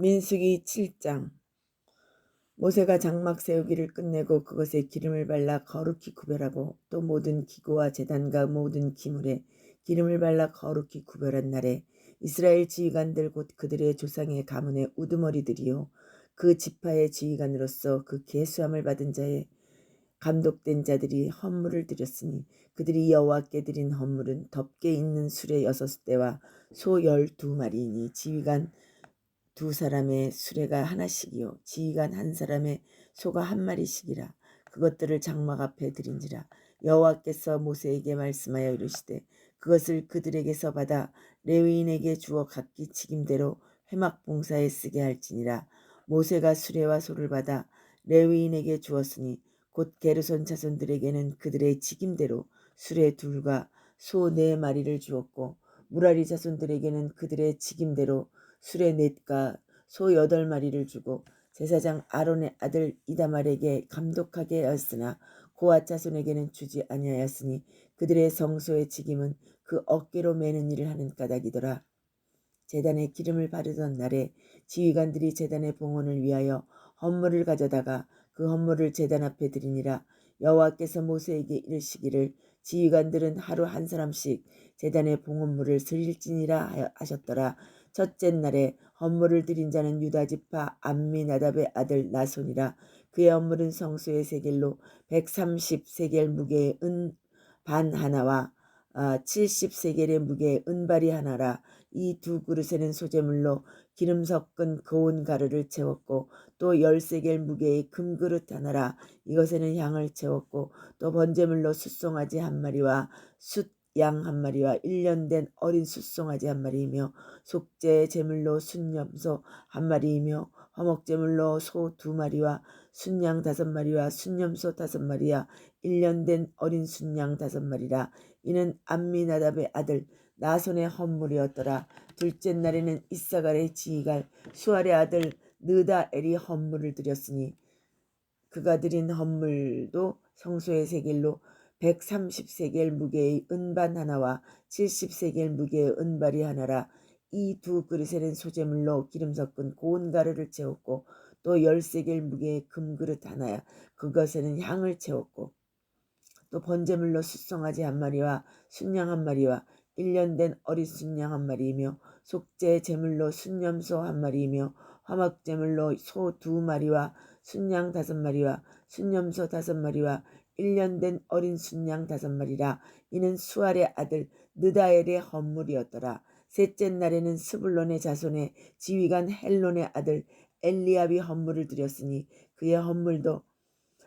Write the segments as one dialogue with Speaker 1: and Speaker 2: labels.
Speaker 1: 민수기 7장. 모세가 장막 세우기를 끝내고 그것에 기름을 발라 거룩히 구별하고 또 모든 기구와 제단과 모든 기물에 기름을 발라 거룩히 구별한 날에 이스라엘 지휘관들 곧 그들의 조상의 가문의 우두머리들이요 그 지파의 지휘관으로서 그 계수함을 받은 자의 감독된 자들이 헌물을 드렸으니 그들이 여호와께 드린 헌물은 덮개 있는 수레 6대와 소 12마리이니 지휘관 2사람의 수레가 하나씩이요 지휘관 1사람의 소가 1마리씩이라. 그것들을 장막 앞에 드린지라. 여호와께서 모세에게 말씀하여 이르시되 그것을 그들에게서 받아 레위인에게 주어 각기 직임대로 회막 봉사에 쓰게 할지니라. 모세가 수레와 소를 받아 레위인에게 주었으니 곧 게르손 자손들에게는 그들의 직임대로 수레 2과 소 4마리를 주었고 무라리 자손들에게는 그들의 직임대로 수레 4과 소 8마리를 주고 제사장 아론의 아들 이다말에게 감독하게 하였으나 고앗 자손에게는 주지 아니하였으니 그들의 성소의 직임은 그 어깨로 매는 일을 하는 까닭이더라. 제단에 기름을 바르던 날에 지휘관들이 제단의 봉헌을 위하여 헌물을 가져다가 그 헌물을 제단 앞에 드리니라. 여호와께서 모세에게 이르시기를 지휘관들은 하루 1사람씩 제단의 봉헌물을 드릴지니라 하셨더라. 첫째 날에 헌물을 드린 자는 유다 지파 암미나답의 아들 나손이라. 그의 헌물은 성소의 세겔로 130세겔 무게의 은 반 하나와 70세겔의 무게의 은발이 하나라. 이 2그릇에는 소재물로 기름 섞은 고운 가루를 채웠고 또 10세겔 무게의 금그릇 하나라. 이것에는 향을 채웠고 또 번제물로 숫송아지 1마리와 숫양 1마리와 1년 된 어린 숫송아지 1마리이며 속죄 제물로 순염소 1마리이며 화목제물로 소 2마리와 순양 5마리와 순염소 5마리와 1년 된 어린 순양 5마리라. 이는 암미나답의 아들 나손의 헌물이었더라. 둘째 날에는 이사갈의 지휘관 수알의 아들 느다엘이 헌물을 드렸으니 그가 드린 헌물도 성소의 세겔로 130세겔 무게의 은반 하나와 70세겔 무게의 은발이 하나라. 이 2그릇에는 소재물로 기름 섞은 고운 가루를 채웠고 또 10세겔 무게의 금그릇 하나야. 그것에는 향을 채웠고 또 번제물로 숫송아지 1마리와 순양 1마리와 1년 된 어린 순양 1마리이며 속죄 제물로 순염소 1마리이며 화목제물로 소 2마리와 순양 5마리와 순염소 5마리와 1년 된 어린 순양 5마리라. 이는 수알의 아들 느다엘의 헌물이었더라. 셋째 날에는 스불론의 자손의 지휘관 헬론의 아들 엘리압이 헌물을 드렸으니 그의 헌물도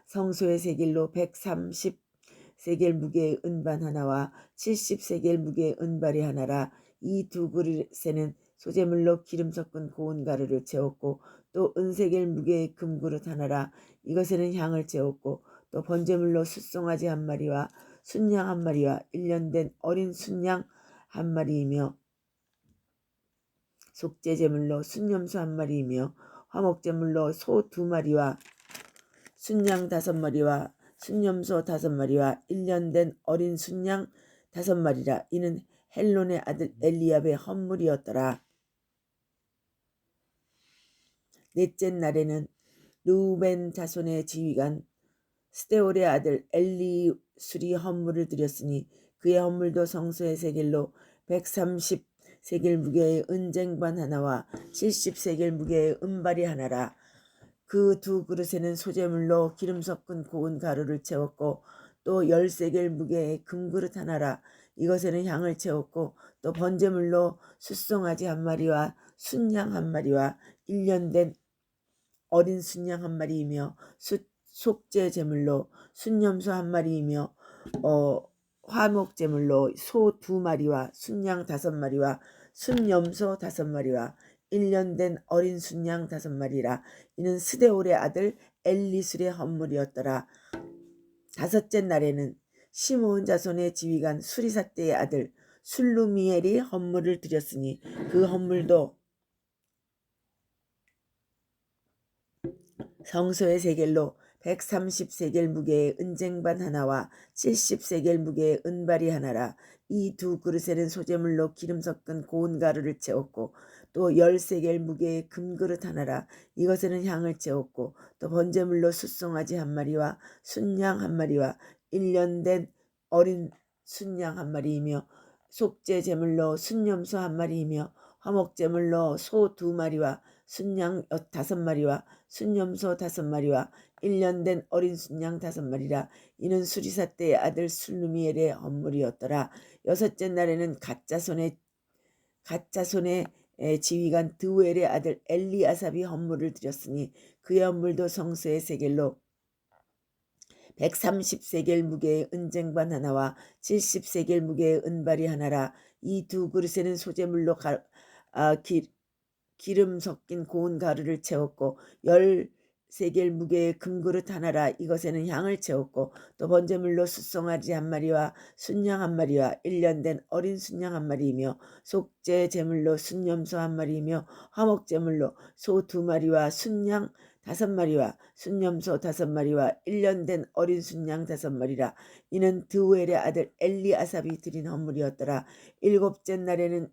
Speaker 1: 성소의 세겔로 130세겔 무게의 은반 하나와 70세겔 무게의 은발이 하나라. 이 2그릇에는 소재물로 기름 섞은 고운 가루를 채웠고 또 은세겔 무게의 금그릇 하나라. 이것에는 향을 채웠고 또 번제물로 숫송아지 1마리와 순양 1마리와 1년 된 어린 순양 1마리이며 속죄제물로 순염소 1마리이며 화목제물로 소 2마리와 순양 5마리와 순염소 5마리와 1년 된 어린 순양 5마리라. 이는 헬론의 아들 엘리압의 헌물이었더라. 넷째 날에는 르우벤 자손의 지휘관 스데올의 아들 엘리술이 헌물을 드렸으니 그의 헌물도 성소의 세겔로 130세겔 무게의 은쟁반 하나와 70세겔 무게의 은발이 하나라. 그 2그릇에는 소재물로 기름 섞은 고운 가루를 채웠고 또 10세겔 무게의 금그릇 하나라. 이것에는 향을 채웠고 또 번제물로 숫송아지 1마리와 순양 1마리와 1년 된 어린 순양 1마리이며 속죄 제물로 순염소 1마리이며 화목제물로 소 2마리와 순양 5마리와 순염소 5마리와 1년 된 어린 순양 5마리라. 이는 스데올의 아들 엘리술의 헌물이었더라. 다섯째 날에는 시므온 자손의 지휘관 수리사대의 아들 술루미엘이 헌물을 드렸으니 그 헌물도 성소의 세겔로 130세겔 무게의 은쟁반 하나와 70세겔 무게의 은발이 하나라. 이 2그릇에는 소재물로 기름 섞은 고운 가루를 채웠고 또 10세겔 무게의 금그릇 하나라. 이것에는 향을 채웠고 또 번제물로 숫송아지 한 마리와 순양 한 마리와 1년 된 어린 순양 한 마리이며 속죄 제물로 순염소 한 마리이며 화목 제물로 소 2마리와 순양 5마리와 순염소 5마리와 1년 된 어린 순양 5마리라. 이는 수리사 때의 아들 술루미엘의 헌물이었더라. 여섯째 날에는 가짜손의 지휘관 드우엘의 아들 엘리아삽이 헌물을 드렸으니 그의 헌물도 성소의 세겔로 130세겔 무게의 은쟁반 하나와 70세겔 무게의 은발이 하나라. 이 두 그릇에는 소재물로 기름 섞인 고운 가루를 채웠고 10세겔 무게의 금그릇 하나라. 이것에는 향을 채웠고 또 번제물로 숫송아지 한 마리와 순양 한 마리와 1년 된 어린 순양 한 마리이며 속죄 제물로 순염소 한 마리이며 화목 제물로 소 2마리와 순양 5마리와 순염소 5마리와 1년 된 어린 순양 5마리라. 이는 드우엘의 아들 엘리아삽이 드린 헌물이었더라. 일곱째 날에는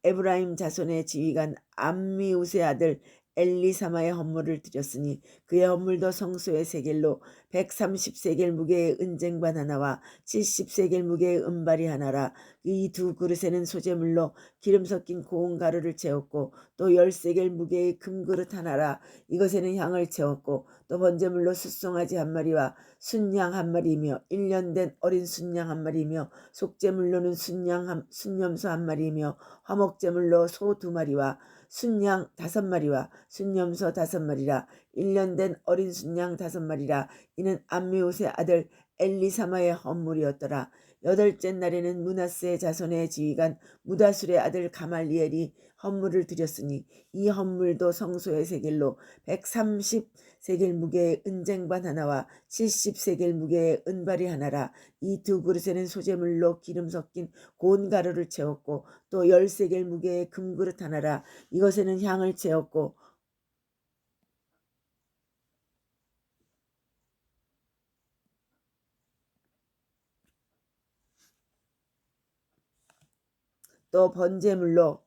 Speaker 1: 에브라임 자손의 지휘관 암미우스의 아들 엘리사마의 헌물을 드렸으니 그의 헌물도 성소의 세겔로 130세겔 무게의 은쟁반 하나와 70세겔 무게의 은발이 하나라. 이 두 그릇에는 소재물로 기름 섞인 고운 가루를 채웠고 또 10세겔 무게의 금그릇 하나라. 이것에는 향을 채웠고 또 번제물로 숫송아지 한 마리와 순양 한 마리이며 1년 된 어린 순양 한 마리이며 속제물로는 순염소 한 마리이며 화목제물로 소 2마리와 순양 5마리와 순염소 5마리라. 1년 된 어린 순양 5마리라. 이는 암미옷의 아들 엘리사마의 헌물이었더라. 여덟째 날에는 므낫세의 자손의 지휘관 무다술의 아들 가말리엘이 헌물을 드렸으니 이 헌물도 성소의 세겔로 130세겔 무게의 은쟁반 하나와 70세겔 무게의 은발이 하나라. 이 두 그릇에는 소재물로 기름 섞인 고운 가루를 채웠고 또 10세겔 무게의 금그릇 하나라. 이것에는 향을 채웠고 또 번제물로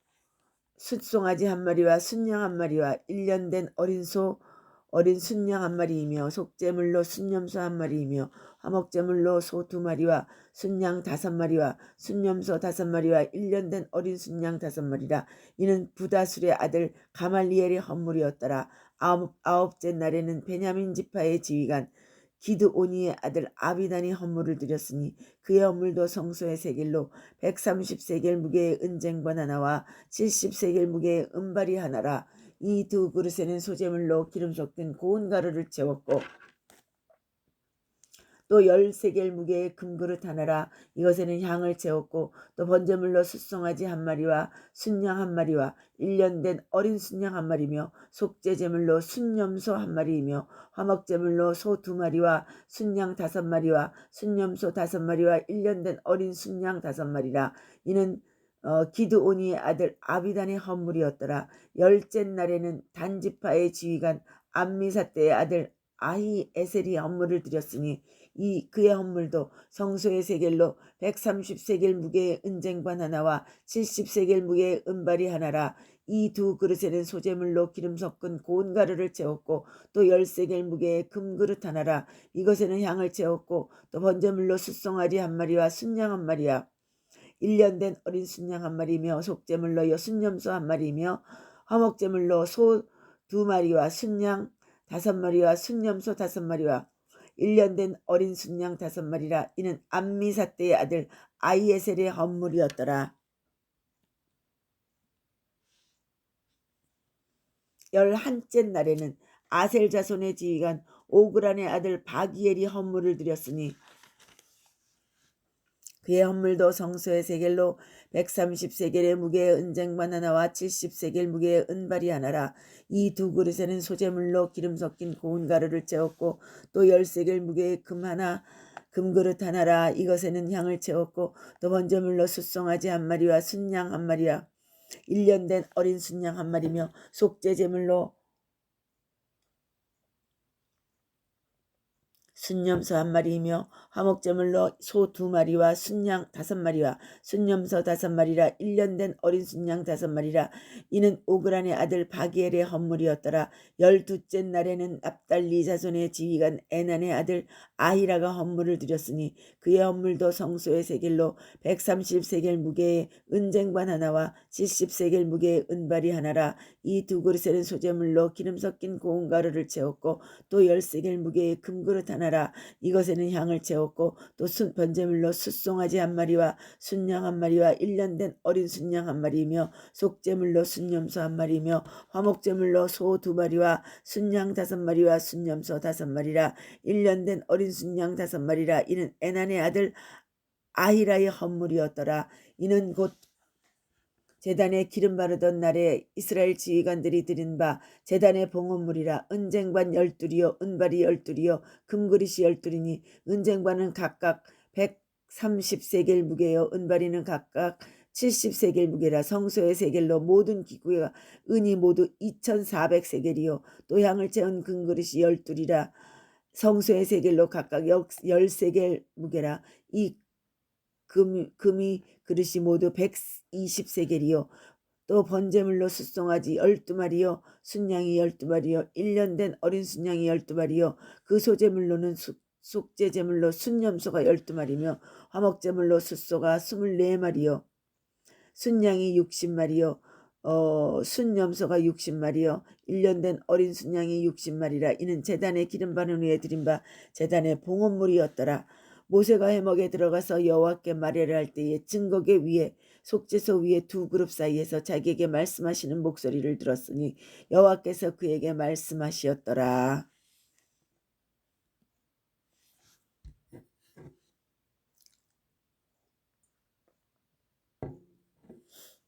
Speaker 1: 숫송아지 한 마리와 순양 한 마리와 1년 된 어린 순양 한 마리이며 속제물로 순염소 한 마리이며 화목제물로 소 2마리와 순양 5마리와 순염소 5마리와 1년 된 어린 순양 5마리라. 이는 부다술의 아들 가말리엘의 헌물이었더라. 아홉째 날에는 베냐민 지파의 지휘관 기드오니의 아들 아비단이 헌물을 드렸으니 그의 헌물도 성소의 세겔로 130세겔 무게의 은쟁반 하나와 70세겔 무게의 은발이 하나라. 이 두 그릇에는 소재물로 기름 섞인 고운 가루를 채웠고 또 10세겔 무게의 금그릇 하나라. 이것에는 향을 채웠고 또 번제물로 숫송아지 한 마리와 순양 한 마리와 1년 된 어린 순양 한 마리며 속죄제물로 순염소 한 마리이며 화목제물로 소 2마리와 순양 5마리와 순염소 5마리와 1년 된 어린 순양 5마리라. 이는 기드오니의 아들 아비단의 헌물이었더라. 열째 날에는 단지파의 지휘관 암미사떼의 아들 아히에셀이 헌물을 드렸으니 그의 헌물도 성소의 세겔로 130세겔 무게의 은쟁반 하나와 70세겔 무게의 은발이 하나라. 이 두 그릇에는 소재물로 기름 섞은 고운 가루를 채웠고 또 10세겔 무게의 금그릇 하나라. 이것에는 향을 채웠고 또 번제물로 숫송아지 한 마리와 순양 한 마리야 1년 된 어린 순양 한 마리며 속제물로 여순염소 한 마리며 화목제물로 소 2마리와 순양 5마리와 순염소 5마리와 1년 된 어린 순양 5마리라. 이는 암미사떼의 아들 아이에셀의 헌물이었더라. 11째 날에는 아셀 자손의 지휘관 오그란의 아들 바기엘이 헌물을 드렸으니 그의 헌물도 성소의 세겔로 130세겔의 무게의 은쟁반 하나와 70세겔 무게의 은발이 하나라. 이 두 그릇에는 소재물로 기름 섞인 고운 가루를 채웠고 또 10세겔 무게의 금그릇 하나라. 이것에는 향을 채웠고 또 번제물로 숫송아지 한 마리와 순양 한 마리와 1년 된 어린 순양 한 마리며 속죄제물로 순염소 1마리이며 화목제물로 소 2마리와 순양 5마리와 순염소 5마리라 1년 된 어린 순양 5마리라. 이는 오그란의 아들 바기엘의 헌물이었더라. 12째 날에는 납달리 자손의 지휘관 에난의 아들 아히라가 헌물을 드렸으니 그의 헌물도 성소의 세겔로 130세겔 무게의 은쟁반 하나와 70세겔 무게의 은발이 하나라. 이 2그릇에는 소재물로 기름 섞인 고운 가루를 채웠고 또 10세겔 무게의 금그릇 하나라. 이것에는 향을 채웠고 또 번제물로 숫송아지 1마리와 순양 1마리와 1년 된 어린 순양 1마리이며 속제물로 순염소 1마리이며 화목제물로 소 2마리와 순양 5마리와 순염소 5마리라. 1년 된 어린 순양 5마리라. 이는 에난의 아들 아히라의 헌물이었더라. 이는 곧 제단에 기름 바르던 날에 이스라엘 지휘관들이 드린 바 제단의 봉헌물이라. 은쟁반 12이요 은발이 12이요 금그릇이 12이니 은쟁반은 각각 130세겔 무게요 은발이는 각각 70세겔 무게라. 성소의 세겔로 모든 기구와 은이 모두 2400세겔이요 또 향을 채운 금그릇이 12이라. 성소의 세겔로 각각 10세겔 무게라. 이 금이 그릇이 모두 120세겔이요 또 번제물로 숫송아지 12마리요 순양이 12마리요 1년 된 어린 순양이 12마리요 그 소제물로는 속죄제물로 순염소가 12마리며 화목제물로 숫소가 24마리요 순양이 60마리요 순염소가 60마리요 1년 된 어린 순양이 60마리라. 이는 제단에 기름 바른 후에 드린 바 제단의 봉헌물이었더라. 모세가 회막에 들어가서 여호와께 말례를 할 때에 증거계 위에 속죄소 위에 2그룹 사이에서 자기에게 말씀하시는 목소리를 들었으니 여호와께서 그에게 말씀하시었더라.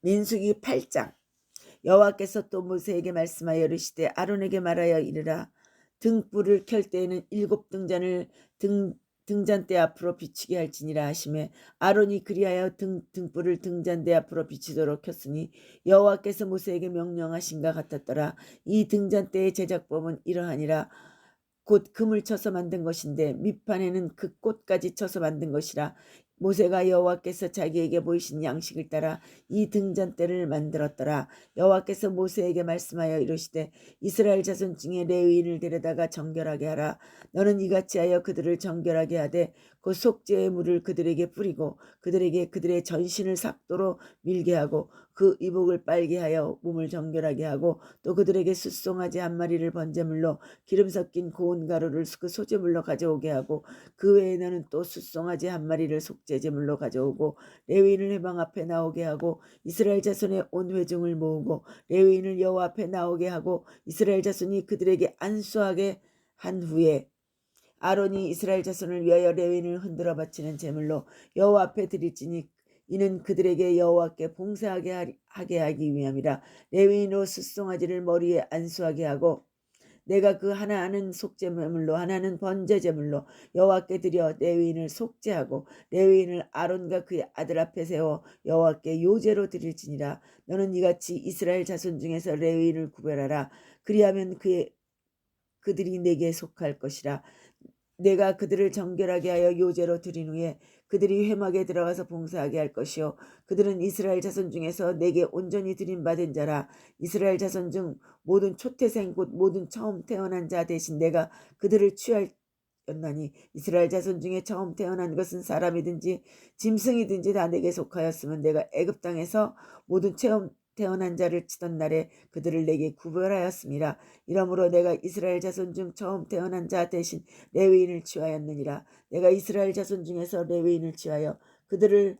Speaker 1: 민수기 8장. 여호와께서 또 모세에게 말씀하여 이르시되 아론에게 말하여 이르라. 등불을 켤 때에는 7등잔을 등잔대 앞으로 비추게 할지니라 하시매 아론이 그리하여 등불을 등잔대 앞으로 비추도록 켰으니 여호와께서 모세에게 명령하신가 같았더라. 이 등잔대의 제작법은 이러하니라. 곧 금을 쳐서 만든 것인데 밑판에는 그 꽃까지 쳐서 만든 것이라. 모세가 여호와께서 자기에게 보이신 양식을 따라 이 등잔대를 만들었더라. 여호와께서 모세에게 말씀하여 이르시되 이스라엘 자손 중에 레위인을 데려다가 정결하게 하라. 너는 이같이 하여 그들을 정결하게 하되 그 속죄의 물을 그들에게 뿌리고 그들에게 그들의 전신을 삭도로 밀게 하고 그 이복을 빨게 하여 몸을 정결하게 하고 또 그들에게 숫송아지 1마리를 번제물로 기름 섞인 고운 가루를 그 소제물로 가져오게 하고 그 외에 너는 또 숫송아지 1마리를 속죄제물로 가져오고 레위인을 회막 앞에 나오게 하고 이스라엘 자손의 온 회중을 모으고 레위인을 여호와 앞에 나오게 하고 이스라엘 자손이 그들에게 안수하게 한 후에 아론이 이스라엘 자손을 위하여 레위인을 흔들어 바치는 제물로 여호와 앞에 드릴지니 이는 그들에게 여호와께 봉사하게 하기 위함이라. 레위인으로 숫송아지를 머리에 안수하게 하고 내가 그 하나는 속죄제물로 하나는 번제제물로 여호와께 드려 레위인을 속죄하고 레위인을 아론과 그의 아들 앞에 세워 여호와께 요제로 드릴지니라. 너는 이같이 이스라엘 자손 중에서 레위인을 구별하라. 그리하면 그들이 내게 속할 것이라. 내가 그들을 정결하게 하여 요제로 드린 후에 그들이 회막에 들어가서 봉사하게 할 것이요 그들은 이스라엘 자손 중에서 내게 온전히 드림받은 자라. 이스라엘 자손 중 모든 초태생 곧 모든 처음 태어난 자 대신 내가 그들을 취하였나니 이스라엘 자손 중에 처음 태어난 것은 사람이든지 짐승이든지 다 내게 속하였으면 내가 애굽 땅에서 모든 처음 태어난 자를 치던 날에 그들을 내게 구별하였습니다. 이러므로 내가 이스라엘 자손 중 처음 태어난 자 대신 레위인을 취하였느니라. 내가 이스라엘 자손 중에서 레위인을 취하여 그들을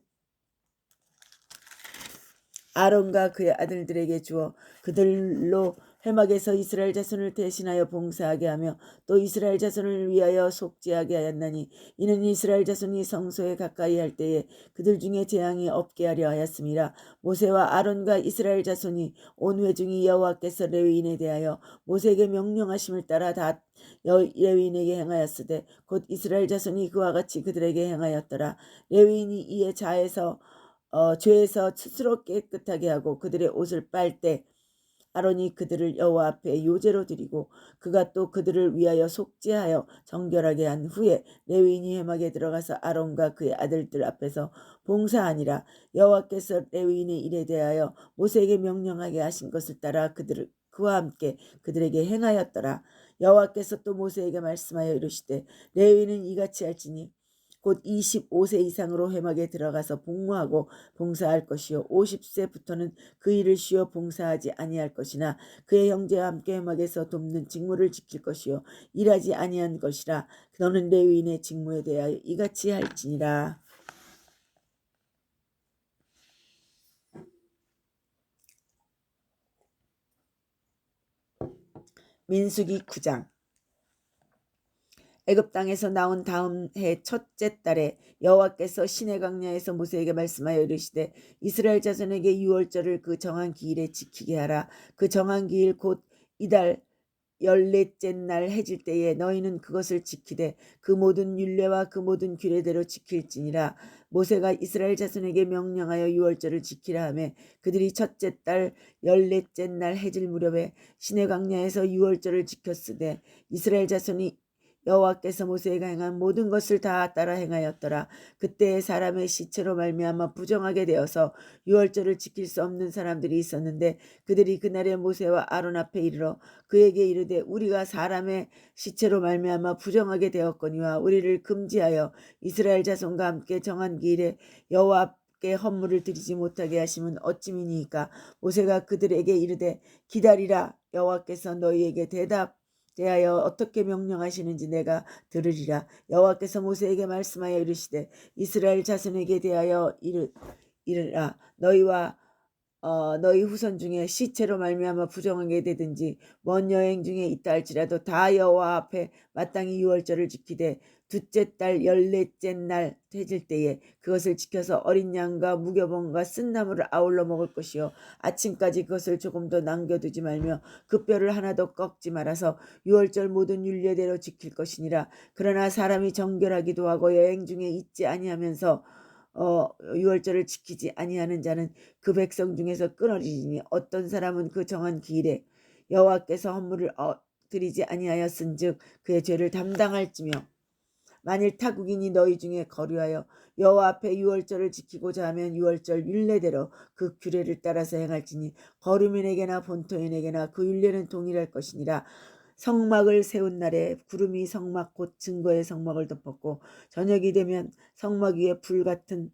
Speaker 1: 아론과 그의 아들들에게 주어 그들로 회막에서 이스라엘 자손을 대신하여 봉사하게 하며 또 이스라엘 자손을 위하여 속죄하게 하였나니 이는 이스라엘 자손이 성소에 가까이 할 때에 그들 중에 재앙이 없게 하려 하였습니다. 모세와 아론과 이스라엘 자손이 온 회중이 여호와께서 레위인에 대하여 모세에게 명령하심을 따라 다 레위인에게 행하였으되 곧 이스라엘 자손이 그와 같이 그들에게 행하였더라. 레위인이 이에 죄에서 스스로 깨끗하게 하고 그들의 옷을 빨 때 아론이 그들을 여호와 앞에 요제로 드리고 그가 또 그들을 위하여 속죄하여 정결하게 한 후에 레위인이 회막에 들어가서 아론과 그의 아들들 앞에서 봉사하니라. 여호와께서 레위인의 일에 대하여 모세에게 명령하게 하신 것을 따라 그와 함께 그들에게 행하였더라. 여호와께서 또 모세에게 말씀하여 이르시되 레위인은 이같이 할지니 곧 25세 이상으로 회막에 들어가서 복무하고 봉사할 것이요 50세부터는 그 일을 쉬어 봉사하지 아니할 것이나 그의 형제와 함께 회막에서 돕는 직무를 지킬 것이요 일하지 아니한 것이라. 너는 레위인의 직무에 대하여 이같이 할지니라. 민수기 9장. 애굽 땅에서 나온 다음 해 첫째 달에 여호와께서 시내 광야에서 모세에게 말씀하여 이르시되 이스라엘 자손에게 유월절을 그 정한 기일에 지키게 하라. 그 정한 기일 곧 이달 14째 날 해질 때에 너희는 그것을 지키되 그 모든 율례와 그 모든 규례대로 지킬지니라. 모세가 이스라엘 자손에게 명령하여 유월절을 지키라 하매 그들이 첫째 달 14째 날 해질 무렵에 시내 광야에서 유월절을 지켰으되 이스라엘 자손이 여호와께서 모세에게 행한 모든 것을 다 따라 행하였더라. 그때 사람의 시체로 말미암아 부정하게 되어서 유월절을 지킬 수 없는 사람들이 있었는데 그들이 그날에 모세와 아론 앞에 이르러 그에게 이르되 우리가 사람의 시체로 말미암아 부정하게 되었거니와 우리를 금지하여 이스라엘 자손과 함께 정한 기일에 여호와 앞에 헌물을 드리지 못하게 하심은 어찌미니이까. 모세가 그들에게 이르되 기다리라. 여호와께서 너희에게 대하여 어떻게 명령하시는지 내가 들으리라. 여호와께서 모세에게 말씀하여 이르시되 이스라엘 자손에게 대하여 이르라. 너희 후손 중에 시체로 말미암아 부정하게 되든지 먼 여행 중에 있다 할지라도 다 여호와 앞에 마땅히 유월절을 지키되 둘째 달 14째 날 해질 때에 그것을 지켜서 어린 양과 무교봉과 쓴나물을 아울러 먹을 것이요 아침까지 그것을 조금도 남겨두지 말며 그 뼈를 하나도 꺾지 말아서 유월절 모든 율례대로 지킬 것이니라. 그러나 사람이 정결하기도 하고 여행 중에 있지 아니하면서 유월절을 지키지 아니하는 자는 그 백성 중에서 끊어지니 어떤 사람은 그 정한 기일에 여호와께서 헌물을 드리지 아니하였은즉 그의 죄를 담당할지며 만일 타국인이 너희 중에 거류하여 여호와 앞에 유월절을 지키고자 하면 유월절 율례대로 그 규례를 따라서 행할지니 거류민에게나 본토인에게나 그 율례는 동일할 것이니라. 성막을 세운 날에 구름이 성막 곧 증거의 성막을 덮었고 저녁이 되면 성막 위에 불 같은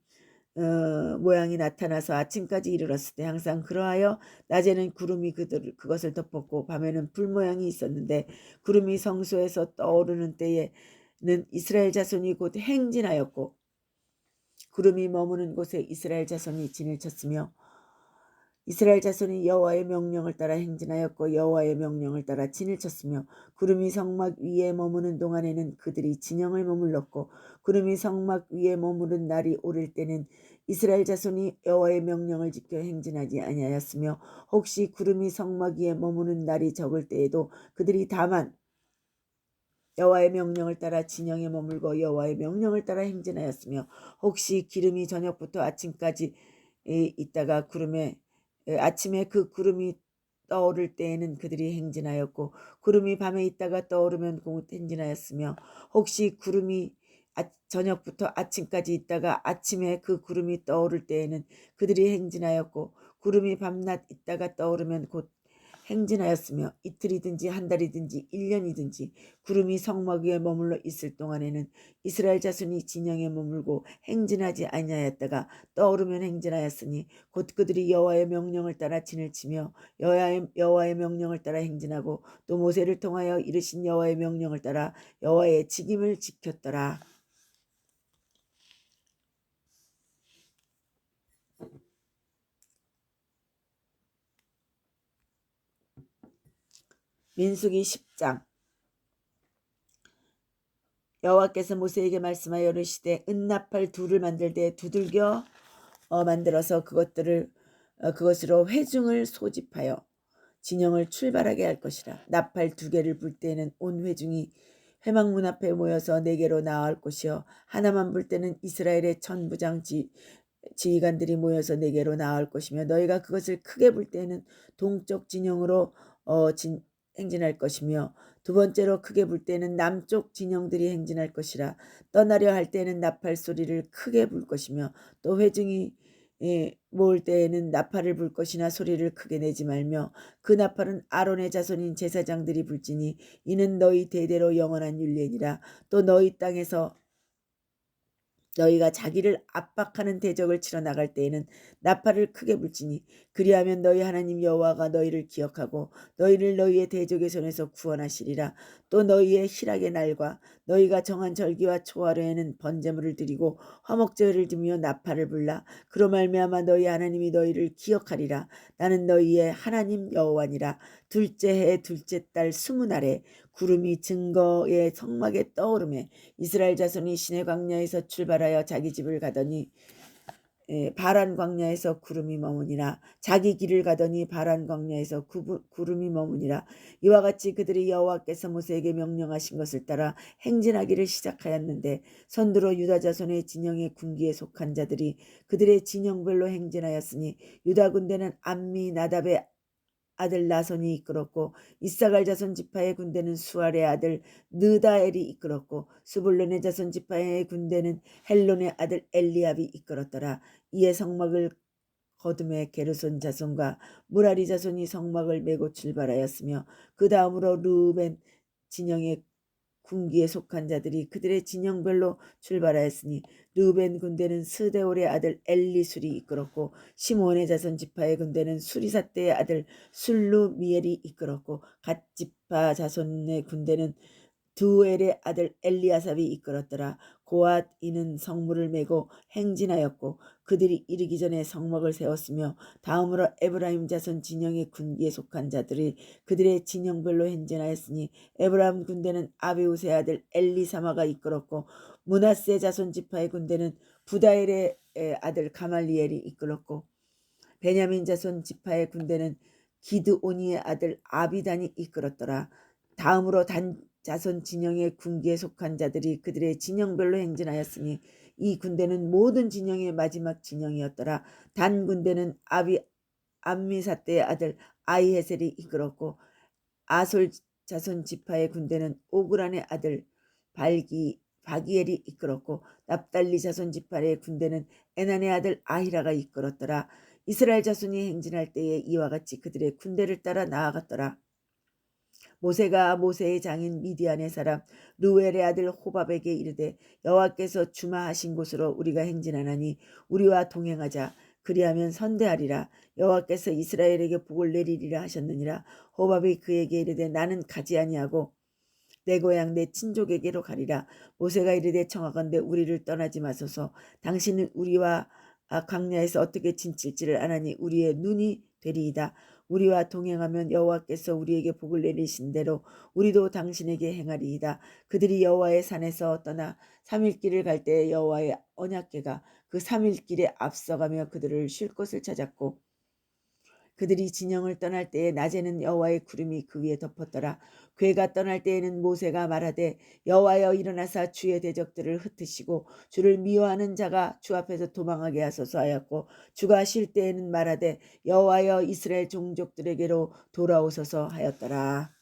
Speaker 1: 모양이 나타나서 아침까지 이르렀을 때 항상 그러하여 낮에는 구름이 그것을 덮었고 밤에는 불 모양이 있었는데 구름이 성소에서 떠오르는 때에는 이스라엘 자손이 곧 행진하였고 구름이 머무는 곳에 이스라엘 자손이 진을 쳤으며 이스라엘 자손이 여호와의 명령을 따라 행진하였고 여호와의 명령을 따라 진을 쳤으며 구름이 성막 위에 머무는 동안에는 그들이 진영을 머물렀고 구름이 성막 위에 머무른 날이 오를 때는 이스라엘 자손이 여호와의 명령을 지켜 행진하지 아니하였으며 혹시 구름이 성막 위에 머무는 날이 적을 때에도 그들이 다만 여호와의 명령을 따라 진영에 머물고 여호와의 명령을 따라 행진하였으며 혹시 기름이 저녁부터 아침까지 있다가 아침에 그 구름이 떠오를 때에는 그들이 행진하였고 구름이 밤에 있다가 떠오르면 곧 행진하였으며 혹시 구름이 저녁부터 아침까지 있다가 아침에 그 구름이 떠오를 때에는 그들이 행진하였고 구름이 밤낮 있다가 떠오르면 곧 행진하였으며 이틀이든지 한 달이든지 1년이든지 구름이 성막 위에 머물러 있을 동안에는 이스라엘 자손이 진영에 머물고 행진하지 아니하였다가 떠오르면 행진하였으니 곧 그들이 여호와의 명령을 따라 진을 치며 여호와의 명령을 따라 행진하고 또 모세를 통하여 이르신 여호와의 명령을 따라 여호와의 직임을 지켰더라. 민수기 10장. 여호와께서 모세에게 말씀하여 이르시되 은나팔 둘을 만들되 두들겨 만들어서 그것으로 회중을 소집하여 진영을 출발하게 할 것이라. 나팔 2개를 불 때에는 온 회중이 회막 문 앞에 모여서 4개로 나아올 것이요 하나만 불 때는 이스라엘의 천부장 지휘관들이 모여서 내게로 나올 것이며 너희가 그것을 크게 불 때에는 동쪽 진영으로 행진할 것이며 두 번째로 크게 불 때에는 남쪽 진영들이 행진할 것이라. 떠나려 할 때에는 나팔 소리를 크게 불 것이며 또 회중이 모을 때에는 나팔을 불 것이나 소리를 크게 내지 말며 그 나팔은 아론의 자손인 제사장들이 불지니 이는 너희 대대로 영원한 율례니라. 또 너희 땅에서 너희가 자기를 압박하는 대적을 치러 나갈 때에는 나팔을 크게 불지니 그리하면 너희 하나님 여호와가 너희를 기억하고 너희를 너희의 대적의 손에서 구원하시리라. 또 너희의 희락의 날과 너희가 정한 절기와 초하루에는 번제물을 드리고 화목제를 드리며 나팔을 불라. 그로 말미암아 너희 하나님이 너희를 기억하리라. 나는 너희의 하나님 여호와니라. 둘째 해 둘째 달 20날에 구름이 증거의 성막에 떠오르매 이스라엘 자손이 시내 광야에서 출발하여 자기 집을 가더니 바란 광야에서 구름이 머무니라. 자기 길을 가더니 바란 광야에서 구름이 머무니라. 이와 같이 그들이 여호와께서 모세에게 명령하신 것을 따라 행진하기를 시작하였는데 선두로 유다 자손의 진영의 군기에 속한 자들이 그들의 진영별로 행진하였으니 유다 군대는 암미 나답의 아들 나손이 이끌었고 이사갈 자손 지파의 군대는 수알의 아들 느다엘이 이끌었고 스불론의 자손 지파의 군대는 헬론의 아들 엘리압이 이끌었더라. 이에 성막을 거둠의 게르손 자손과 무라리 자손이 성막을 메고 출발하였으며 그 다음으로 르우벤 진영의 군기에 속한 자들이 그들의 진영별로 출발하였으니 르우벤 군대는 스데올의 아들 엘리술이 이끌었고 시므온의 자손 지파의 군대는 수리사떼의 아들 술루미엘이 이끌었고 갓 지파 자손의 군대는 두엘의 아들 엘리아삽이 이끌었더라. 고앗 이는 성물을 메고 행진하였고 그들이 이르기 전에 성막을 세웠으며 다음으로 에브라임 자손 진영의 군기에 속한 자들이 그들의 진영별로 행진하였으니 에브라임 군대는 아비우스의 아들 엘리사마가 이끌었고 므낫세 자손 지파의 군대는 부다엘의 아들 가말리엘이 이끌었고 베냐민 자손 지파의 군대는 기드오니의 아들 아비단이 이끌었더라. 다음으로 단 자손 진영의 군기에 속한 자들이 그들의 진영별로 행진하였으니 이 군대는 모든 진영의 마지막 진영이었더라. 단 군대는 암미사떼의 아들 아이헤셀이 이끌었고 아솔 자손 지파의 군대는 오그란의 아들 바기엘이 이끌었고 납달리 자손 지파의 군대는 에난의 아들 아히라가 이끌었더라. 이스라엘 자손이 행진할 때에 이와 같이 그들의 군대를 따라 나아갔더라. 모세가 모세의 장인 미디안의 사람 르웰의 아들 호밥에게 이르되 여호와께서 주마하신 곳으로 우리가 행진하나니 우리와 동행하자. 그리하면 선대하리라. 여호와께서 이스라엘에게 복을 내리리라 하셨느니라. 호밥이 그에게 이르되 나는 가지 아니하고 내 고향 내 친족에게로 가리라. 모세가 이르되 청하건대 우리를 떠나지 마소서. 당신은 우리와 광야에서 어떻게 진칠지를 아나니 우리의 눈이 되리이다. 우리와 동행하면 여호와께서 우리에게 복을 내리신 대로 우리도 당신에게 행하리이다. 그들이 여호와의 산에서 떠나 3일 길을 갈 때에 여호와의 언약궤가 그 3일 길에 앞서가며 그들을 쉴 곳을 찾았고 그들이 진영을 떠날 때에 낮에는 여호와의 구름이 그 위에 덮었더라. 궤가 떠날 때에는 모세가 말하되 여호와여 일어나사 주의 대적들을 흩으시고 주를 미워하는 자가 주 앞에서 도망하게 하소서 하였고 주가 쉴 때에는 말하되 여호와여 이스라엘 종족들에게로 돌아오소서 하였더라.